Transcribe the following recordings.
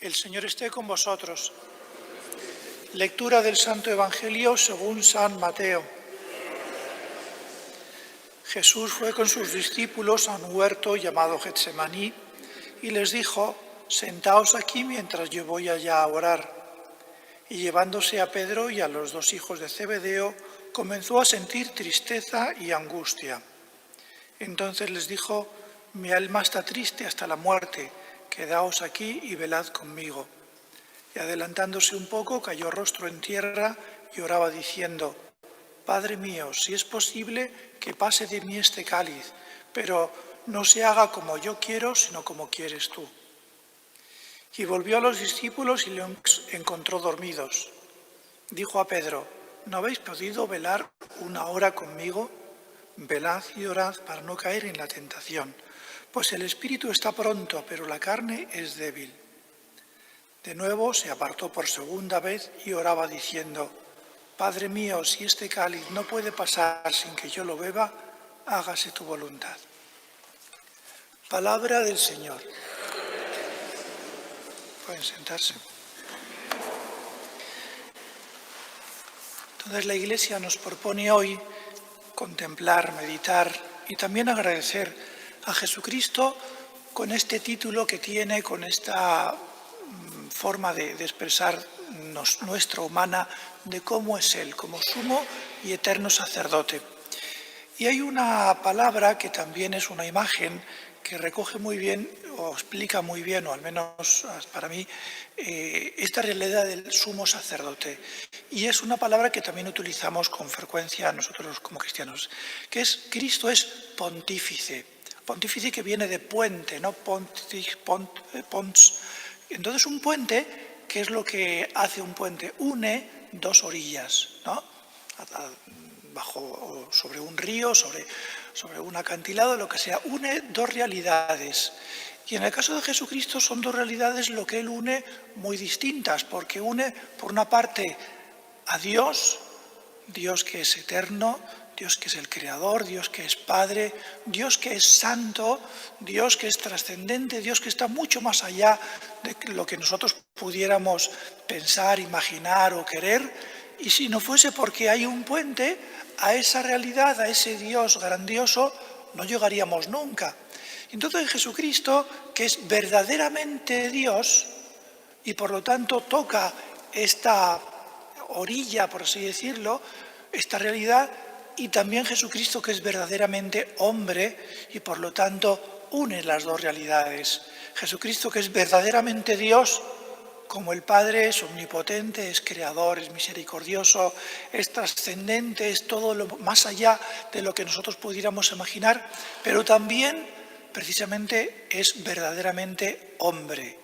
El Señor esté con vosotros. Lectura del Santo Evangelio según San Mateo. Jesús fue con sus discípulos a un huerto llamado Getsemaní y les dijo: «Sentaos aquí mientras yo voy allá a orar». Y llevándose a Pedro y a los dos hijos de Zebedeo, comenzó a sentir tristeza y angustia. Entonces les dijo: «Mi alma está triste hasta la muerte. Quedaos aquí y velad conmigo». Y adelantándose un poco, cayó rostro en tierra y oraba diciendo: «Padre mío, si es posible, que pase de mí este cáliz, pero no se haga como yo quiero, sino como quieres tú». Y volvió a los discípulos y los encontró dormidos. Dijo a Pedro: «¿No habéis podido velar una hora conmigo? Velad y orad para no caer en la tentación, pues el espíritu está pronto, pero la carne es débil». De nuevo se apartó por segunda vez y oraba diciendo: «Padre mío, si este cáliz no puede pasar sin que yo lo beba, hágase tu voluntad». Palabra del Señor. Pueden sentarse. Entonces la Iglesia nos propone hoy contemplar, meditar y también agradecer a Jesucristo con este título que tiene, con esta forma de expresar nuestra humana de cómo es Él, como sumo y eterno sacerdote. Y hay una palabra que también es una imagen que recoge muy bien o explica muy bien, o al menos para mí, esta realidad del sumo sacerdote. Y es una palabra que también utilizamos con frecuencia nosotros como cristianos, que es: Cristo es pontífice. Pontífice, que viene de puente, ¿no? Pons. Entonces un puente, ¿qué es lo que hace un puente? Une dos orillas, ¿no? Bajo, sobre un río, sobre un acantilado, lo que sea, une dos realidades. Y en el caso de Jesucristo son dos realidades lo que Él une muy distintas, porque une, por una parte, a Dios, Dios que es eterno, Dios que es el Creador, Dios que es Padre, Dios que es Santo, Dios que es trascendente, Dios que está mucho más allá de lo que nosotros pudiéramos pensar, imaginar o querer. Y si no fuese porque hay un puente, a esa realidad, a ese Dios grandioso, no llegaríamos nunca. Entonces Jesucristo, que es verdaderamente Dios, y por lo tanto toca esta orilla, por así decirlo, esta realidad, y también Jesucristo, que es verdaderamente hombre, y por lo tanto une las dos realidades. Jesucristo, que es verdaderamente Dios, como el Padre, es omnipotente, es creador, es misericordioso, es trascendente, es todo lo más allá de lo que nosotros pudiéramos imaginar, pero también, precisamente, es verdaderamente hombre.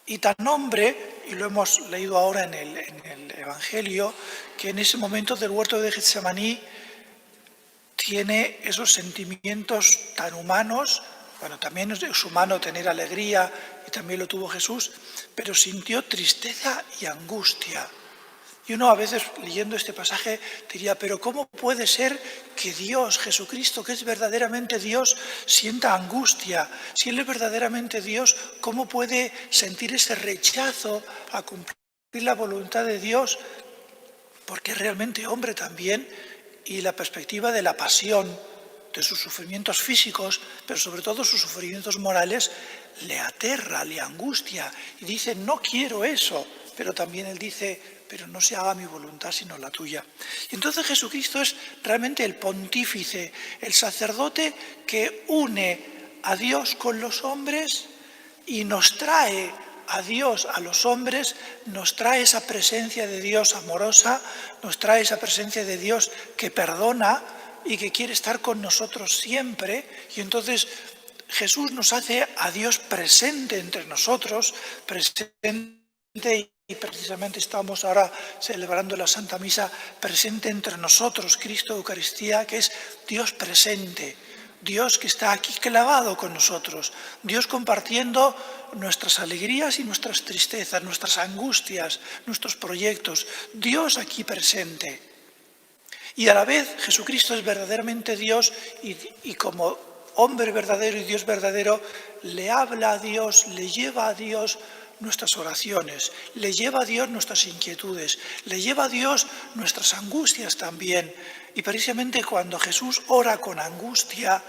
Y tan hombre, y lo hemos leído ahora en el Evangelio, que en ese momento del huerto de Getsemaní tiene esos sentimientos tan humanos. Bueno, también es humano tener alegría, y también lo tuvo Jesús, pero sintió tristeza y angustia. Y uno a veces, leyendo este pasaje, diría: pero ¿cómo puede ser que Dios, Jesucristo, que es verdaderamente Dios, sienta angustia? Si Él es verdaderamente Dios, ¿cómo puede sentir ese rechazo a cumplir la voluntad de Dios? Porque es realmente hombre también, y la perspectiva de la pasión, de sus sufrimientos físicos, pero sobre todo sus sufrimientos morales, le aterra, le angustia, y dice: no quiero eso. Pero también Él dice: pero no se haga mi voluntad sino la tuya. Y entonces Jesucristo es realmente el pontífice, el sacerdote que une a Dios con los hombres y nos trae a Dios, a los hombres, nos trae esa presencia de Dios amorosa, nos trae esa presencia de Dios que perdona y que quiere estar con nosotros siempre. Y entonces Jesús nos hace a Dios presente entre nosotros, presente, y precisamente estamos ahora celebrando la Santa Misa, presente entre nosotros, Cristo Eucaristía, que es Dios presente, Dios que está aquí clavado con nosotros, Dios compartiendo nuestras alegrías y nuestras tristezas, nuestras angustias, nuestros proyectos, Dios aquí presente. Y a la vez Jesucristo es verdaderamente Dios, y como hombre verdadero y Dios verdadero, le habla a Dios, le lleva a Dios, nuestras oraciones, le lleva a Dios nuestras inquietudes, le lleva a Dios nuestras angustias también. Y precisamente cuando Jesús ora con angustia,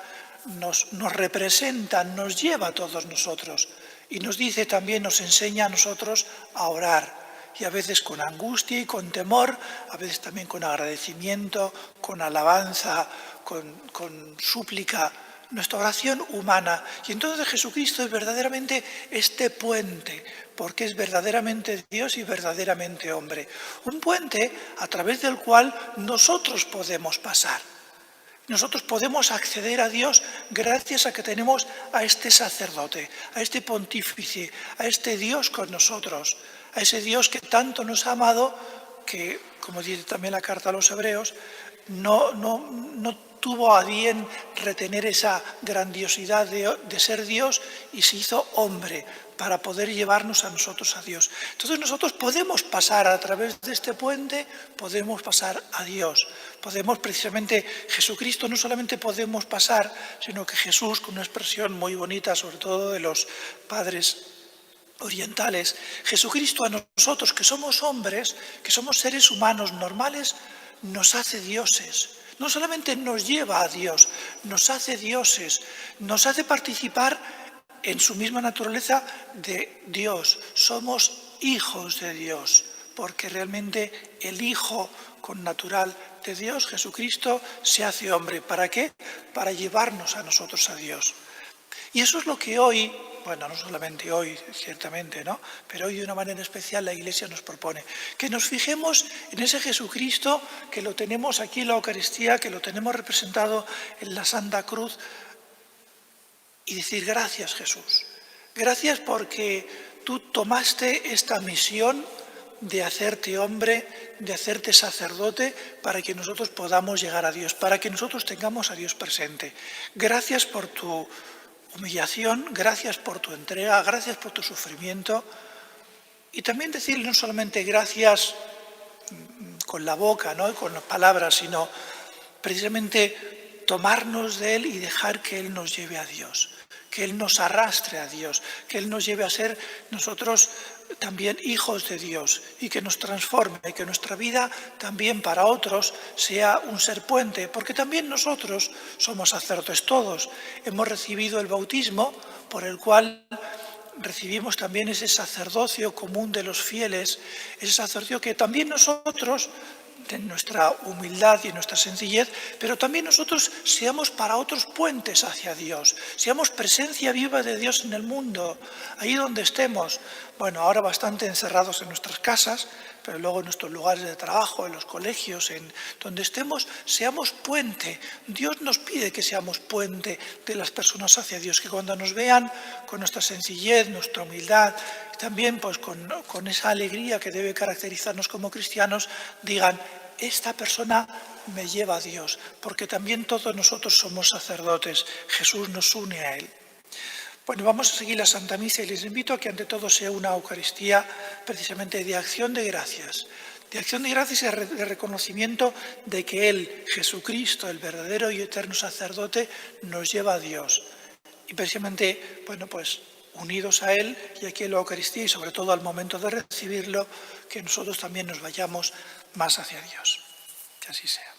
nos representa, nos lleva a todos nosotros. Y nos dice también, nos enseña a nosotros a orar. Y a veces con angustia y con temor, a veces también con agradecimiento, con alabanza, con súplica, nuestra oración humana. Y entonces Jesucristo es verdaderamente este puente, porque es verdaderamente Dios y verdaderamente hombre. Un puente a través del cual nosotros podemos pasar. Nosotros podemos acceder a Dios gracias a que tenemos a este sacerdote, a este pontífice, a este Dios con nosotros, a ese Dios que tanto nos ha amado, que, como dice también la carta a los Hebreos, no tuvo a bien retener esa grandiosidad de ser Dios y se hizo hombre para poder llevarnos a nosotros a Dios. Entonces nosotros podemos pasar a través de este puente, podemos pasar a Dios. Podemos precisamente, Jesucristo no solamente podemos pasar, sino que Jesús, con una expresión muy bonita, sobre todo de los padres orientales, Jesucristo a nosotros que somos hombres, que somos seres humanos normales, nos hace dioses. No solamente nos lleva a Dios, nos hace dioses, nos hace participar en su misma naturaleza de Dios. Somos hijos de Dios, porque realmente el Hijo connatural de Dios, Jesucristo, se hace hombre. ¿Para qué? Para llevarnos a nosotros a Dios. Y eso es lo que hoy, bueno, no solamente hoy, ciertamente, ¿no? Pero hoy de una manera especial la Iglesia nos propone que nos fijemos en ese Jesucristo que lo tenemos aquí en la Eucaristía, que lo tenemos representado en la Santa Cruz, y decir gracias, Jesús. Gracias porque tú tomaste esta misión de hacerte hombre, de hacerte sacerdote, para que nosotros podamos llegar a Dios, para que nosotros tengamos a Dios presente. Gracias por tu humillación, gracias por tu entrega, gracias por tu sufrimiento. Y también decirle no solamente gracias con la boca, ¿no?, con las palabras, sino precisamente tomarnos de Él y dejar que Él nos lleve a Dios, que Él nos arrastre a Dios, que Él nos lleve a ser nosotros también hijos de Dios y que nos transforme y que nuestra vida también para otros sea un ser puente, porque también nosotros somos sacerdotes todos. Hemos recibido el bautismo por el cual recibimos también ese sacerdocio común de los fieles, ese sacerdocio que también nosotros, en nuestra humildad y en nuestra sencillez, pero también nosotros seamos para otros puentes hacia Dios, seamos presencia viva de Dios en el mundo, ahí donde estemos. Bueno, ahora bastante encerrados en nuestras casas, pero luego en nuestros lugares de trabajo, en los colegios, en donde estemos, seamos puente. Dios nos pide que seamos puente de las personas hacia Dios, que cuando nos vean con nuestra sencillez, nuestra humildad, también pues con esa alegría que debe caracterizarnos como cristianos, digan, esta persona me lleva a Dios, porque también todos nosotros somos sacerdotes, Jesús nos une a Él. Bueno, vamos a seguir la Santa Misa y les invito a que ante todo sea una Eucaristía precisamente de acción de gracias. De acción de gracias y de reconocimiento de que Él, Jesucristo, el verdadero y eterno sacerdote, nos lleva a Dios. Y precisamente, bueno, pues unidos a Él y aquí en la Eucaristía y sobre todo al momento de recibirlo, que nosotros también nos vayamos más hacia Dios. Que así sea.